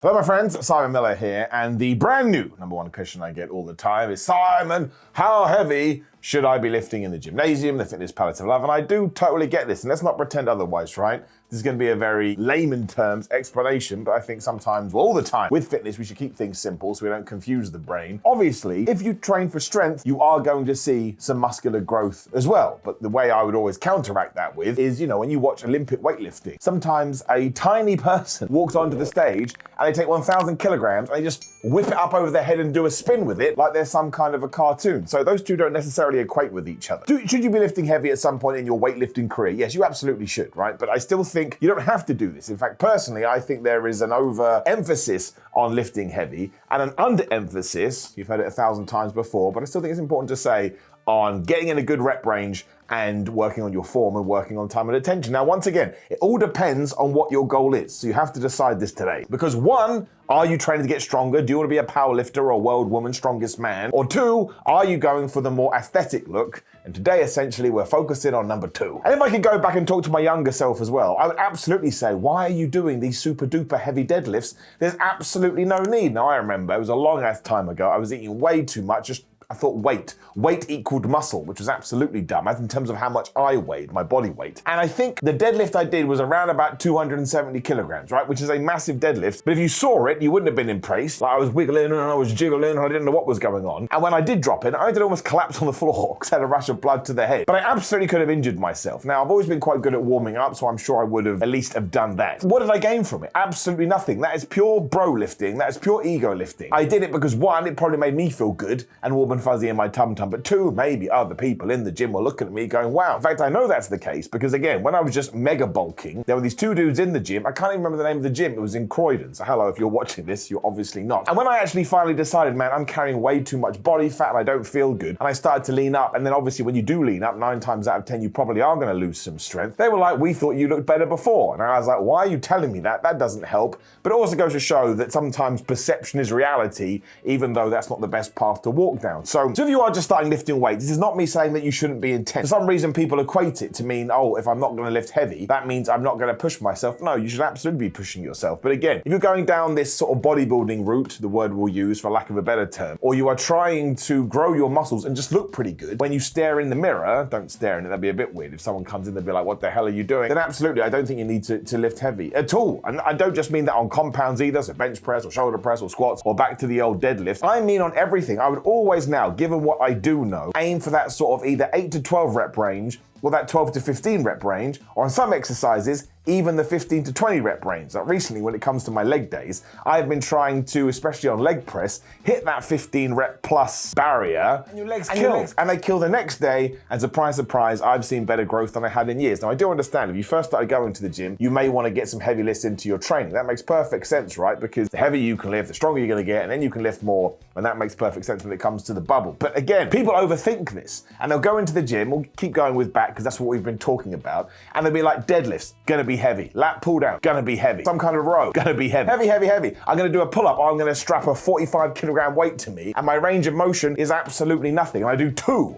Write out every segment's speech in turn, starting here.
Hello my friends, Simon Miller here, and the brand new number one question I get all the time is, Simon, how heavy should I be lifting in the gymnasium, the fitness palette of love? And I do totally get this, and let's not pretend otherwise, right? This is going to be a very layman terms explanation, but I think sometimes, well, all the time, with fitness, we should keep things simple so we don't confuse the brain. Obviously, if you train for strength, you are going to see some muscular growth as well. But the way I would always counteract that with is, when you watch Olympic weightlifting, sometimes a tiny person walks onto the stage and they take 1,000 kilograms and they just whip it up over their head and do a spin with it like they're some kind of a cartoon. So those two don't necessarily equate with each other. Should you be lifting heavy at some point in your weightlifting career? Yes, you absolutely should, right? But I still think you don't have to do this. In fact, personally, I think there is an overemphasis on lifting heavy and an underemphasis, you've heard it 1,000 times before, but I still think it's important to say, on getting in a good rep range and working on your form and working on time and attention. Now, once again, it all depends on what your goal is. So you have to decide this today. Because one, are you training to get stronger? Do you want to be a power lifter or world woman, strongest man? Or two, are you going for the more aesthetic look? And today, essentially, we're focusing on number two. And if I could go back and talk to my younger self as well, I would absolutely say, why are you doing these super duper heavy deadlifts? There's absolutely no need. Now, I remember, it was a long ass time ago, I was eating way too much, I thought weight equaled muscle, which was absolutely dumb, as in terms of how much I weighed, my body weight. And I think the deadlift I did was around about 270 kilograms, right? Which is a massive deadlift. But if you saw it, you wouldn't have been impressed. Like I was wiggling and I was jiggling and I didn't know what was going on. And when I did drop it, I did almost collapse on the floor because I had a rush of blood to the head. But I absolutely could have injured myself. Now, I've always been quite good at warming up, so I'm sure I would have at least have done that. What did I gain from it? Absolutely nothing. That is pure bro lifting. That is pure ego lifting. I did it because one, it probably made me feel good and warm and fuzzy in my tum-tum, but two, maybe other people in the gym were looking at me going, wow. In fact, I know that's the case because again, when I was just mega bulking, there were these two dudes in the gym. I can't even remember the name of the gym. It was in Croydon. So hello, if you're watching this, you're obviously not. And when I actually finally decided, man, I'm carrying way too much body fat and I don't feel good. And I started to lean up. And then obviously when you do lean up, 9 times out of 10, you probably are going to lose some strength. They were like, we thought you looked better before. And I was like, why are you telling me that? That doesn't help. But it also goes to show that sometimes perception is reality, even though that's not the best path to walk down. So if you are just starting lifting weights, this is not me saying that you shouldn't be intense. For some reason, people equate it to mean, oh, if I'm not going to lift heavy, that means I'm not going to push myself. No, you should absolutely be pushing yourself. But again, if you're going down this sort of bodybuilding route, the word we'll use for lack of a better term, or you are trying to grow your muscles and just look pretty good, when you stare in the mirror, don't stare in it, that'd be a bit weird. If someone comes in, they'd be like, what the hell are you doing? Then absolutely, I don't think you need to lift heavy at all. And I don't just mean that on compounds either, so bench press or shoulder press or squats or back to the old deadlift. I mean on everything. I would always now, given what I do know, aim for that sort of either 8 to 12 rep range or that 12 to 15 rep range, or on some exercises, even the 15 to 20 rep range. Like recently, when it comes to my leg days, I've been trying to, especially on leg press, hit that 15 rep plus barrier, and your legs kill. And they kill the next day, and surprise, surprise, I've seen better growth than I had in years. Now, I do understand, if you first started going to the gym, you may want to get some heavy lifts into your training. That makes perfect sense, right? Because the heavier you can lift, the stronger you're going to get, and then you can lift more, and that makes perfect sense when it comes to the bubble. But again, people overthink this, and they'll go into the gym, we'll keep going with back, because that's what we've been talking about, and they'll be like, deadlifts, gonna be heavy. Lat pull down, gonna be heavy. Some kind of row, gonna be heavy. Heavy, heavy, heavy. I'm gonna do a pull-up, or I'm gonna strap a 45 kilogram weight to me, and my range of motion is absolutely nothing. And I do two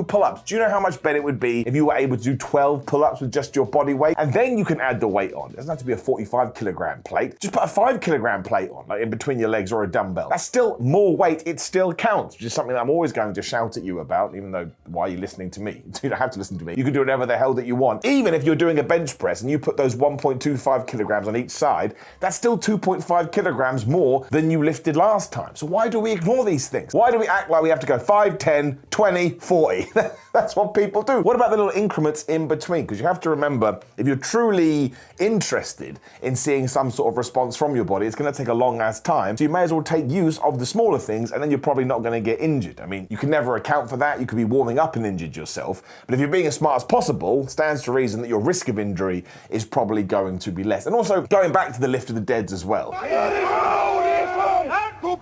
pull-ups. Do you know how much better it would be if you were able to do 12 pull-ups with just your body weight? And then you can add the weight on. It doesn't have to be a 45 kilogram plate. Just put a 5 kilogram plate on, like in between your legs or a dumbbell. That's still more weight, it still counts, which is something that I'm always going to shout at you about, even though, why are you listening to me? You don't have to listen to me. You can do whatever the hell that you want. Even if you're doing a bench press and you put those 1.25 kilograms on each side, that's still 2.5 kilograms more than you lifted last time. So why do we ignore these things? Why do we act like we have to go 5, 10, 20, 40? That's what people do. What about the little increments in between? Because you have to remember, if you're truly interested in seeing some sort of response from your body, it's going to take a long ass time. So you may as well take use of the smaller things, and then you're probably not going to get injured. I mean, you can never account for that. You could be warming up and injured yourself. But if you're being as smart as possible, stands to reason that your risk of injury is probably going to be less. And also, going back to the lift of the deads as well. To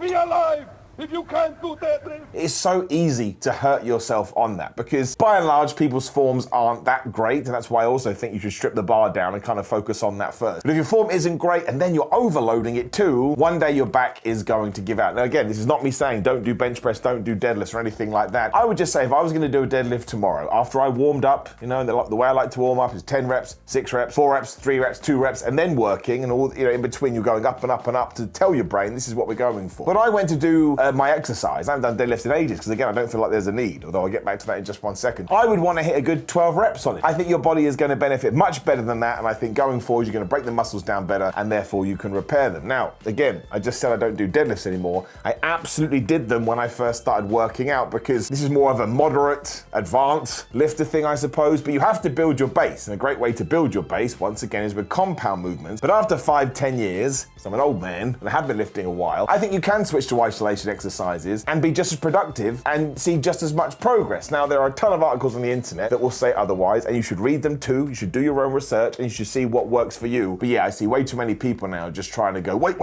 be alive! if you can't do deadlift? It's so easy to hurt yourself on that because by and large people's forms aren't that great, and that's why I also think you should strip the bar down and kind of focus on that first. But if your form isn't great and then you're overloading it too, one day your back is going to give out. Now again, this is not me saying don't do bench press, don't do deadlifts or anything like that. I would just say if I was going to do a deadlift tomorrow, after I warmed up, you know, the way I like to warm up is 10 reps, 6 reps, 4 reps, 3 reps, 2 reps, and then working, and all, you know, in between you're going up and up and up to tell your brain this is what we're going for. But I went to do my exercise. I haven't done deadlifts in ages because again, I don't feel like there's a need, although I'll get back to that in just 1 second. I would want to hit a good 12 reps on it. I think your body is going to benefit much better than that, and I think going forward you're going to break the muscles down better and therefore you can repair them. Now, again, I just said I don't do deadlifts anymore. I absolutely did them when I first started working out because this is more of a moderate, advanced lifter thing, I suppose, but you have to build your base, and a great way to build your base, once again, is with compound movements. But after 5-10 years, so I'm an old man and I have been lifting a while, I think you can switch to isolation exercises and be just as productive and see just as much progress. Now, there are a ton of articles on the internet that will say otherwise, and you should read them too. You should do your own research and you should see what works for you. But yeah, I see way too many people now just trying to go, wait,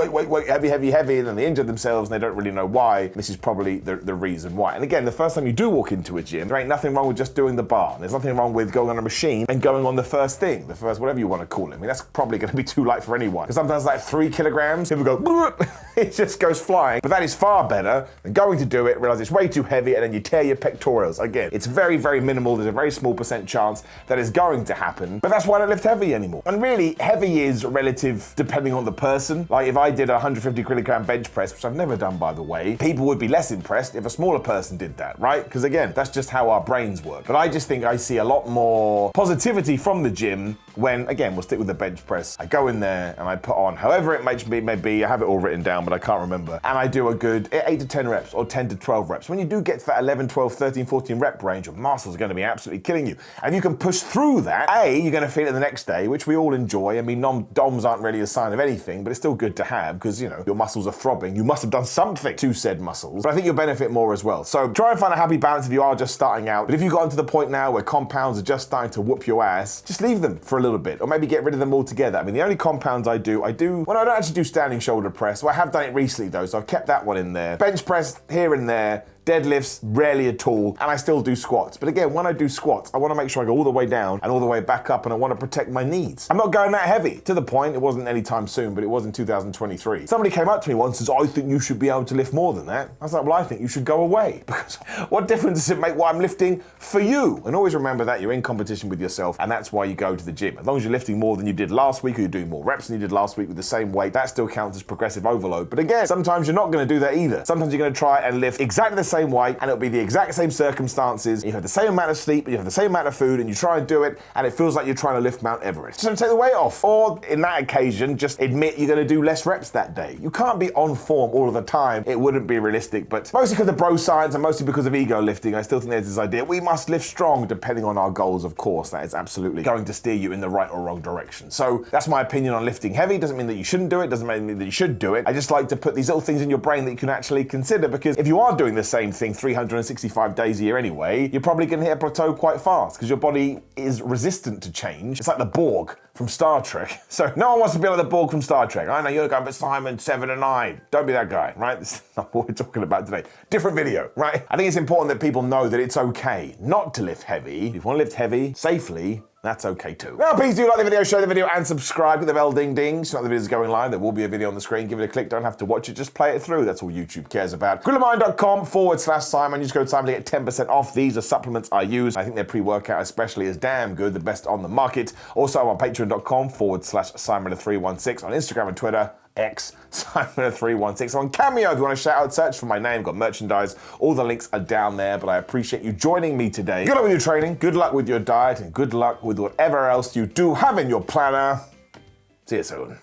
heavy, and then they injure themselves and they don't really know why. This is probably the reason why. And again, the first time you do walk into a gym, there ain't nothing wrong with just doing the bar. There's nothing wrong with going on a machine and going on the first thing, the first whatever you want to call it. I mean, that's probably going to be too light for anyone. Because sometimes like 3 kilograms, people go, it just goes flying. But that is far better than going to do it, realize it's way too heavy, and then you tear your pectorals. Again, it's very, very minimal. There's a very small % chance that is going to happen. But that's why I don't lift heavy anymore. And really, heavy is relative depending on the person. Like if I did a 150 kilogram bench press, which I've never done by the way, people would be less impressed if a smaller person did that, right? Because again, that's just how our brains work. But I just think I see a lot more positivity from the gym when, again, we'll stick with the bench press. I go in there and I put on however it may be, I have it all written down, but I can't remember. And I do a good 8 to 10 reps or 10 to 12 reps. When you do get to that 11, 12, 13, 14 rep range, your muscles are going to be absolutely killing you. And you can push through that. You're going to feel it the next day, which we all enjoy. I mean, DOMs aren't really a sign of anything, but it's still good to have because, you know, your muscles are throbbing. You must have done something to said muscles, but I think you'll benefit more as well. So try and find a happy balance if you are just starting out. But if you've gotten to the point now where compounds are just starting to whoop your ass, just leave them for a little bit, or maybe get rid of them altogether. I mean, the only compounds I do, well, I don't actually do standing shoulder press. Well, I have done it recently though, so I've kept that one in there. Bench press here and there. Deadlifts, rarely at all, and I still do squats. But again, when I do squats, I want to make sure I go all the way down and all the way back up, and I want to protect my knees. I'm not going that heavy, to the point, it wasn't anytime soon, but it was in 2023. Somebody came up to me once and says, I think you should be able to lift more than that. I was like, well, I think you should go away, because what difference does it make what I'm lifting for you? And always remember that you're in competition with yourself, and that's why you go to the gym. As long as you're lifting more than you did last week, or you're doing more reps than you did last week with the same weight, that still counts as progressive overload. But again, sometimes you're not going to do that either. Sometimes you're going to try and lift exactly the same weight, and it'll be the exact same circumstances, you have the same amount of sleep, you have the same amount of food, and you try and do it, and it feels like you're trying to lift Mount Everest. Just take the weight off. Or in that occasion, just admit you're going to do less reps that day. You can't be on form all of the time. It wouldn't be realistic, but mostly because of bro science and mostly because of ego lifting, I still think there's this idea we must lift strong depending on our goals, of course. That is absolutely going to steer you in the right or wrong direction. So that's my opinion on lifting heavy. Doesn't mean that you shouldn't do it, doesn't mean that you should do it. I just like to put these little things in your brain that you can actually consider, because if you are doing the same thing 365 days a year anyway, you're probably going to hit a plateau quite fast because your body is resistant to change. It's like the Borg from Star Trek. So no one wants to be like the Borg from Star Trek. I know you're going, but Simon, 7 and 9. Don't be that guy, right? This is not what we're talking about today. Different video, right? I think it's important that people know that it's okay not to lift heavy. If you want to lift heavy safely, that's okay too. Now, please do like the video, share the video, and subscribe. Hit the bell ding ding. So the video's going live. There will be a video on the screen. Give it a click. Don't have to watch it. Just play it through. That's all YouTube cares about. GrillofMine.com/Simon. Use code Simon to get 10% off. These are supplements I use. I think their pre-workout especially is damn good. The best on the market. Also, I'm on Patreon.com/Simon316. On Instagram and Twitter. X Simon316 on Cameo. If you want to shout out, search for my name, got merchandise. All the links are down there, but I appreciate you joining me today. Good luck with your training, good luck with your diet, and good luck with whatever else you do have in your planner. See you soon.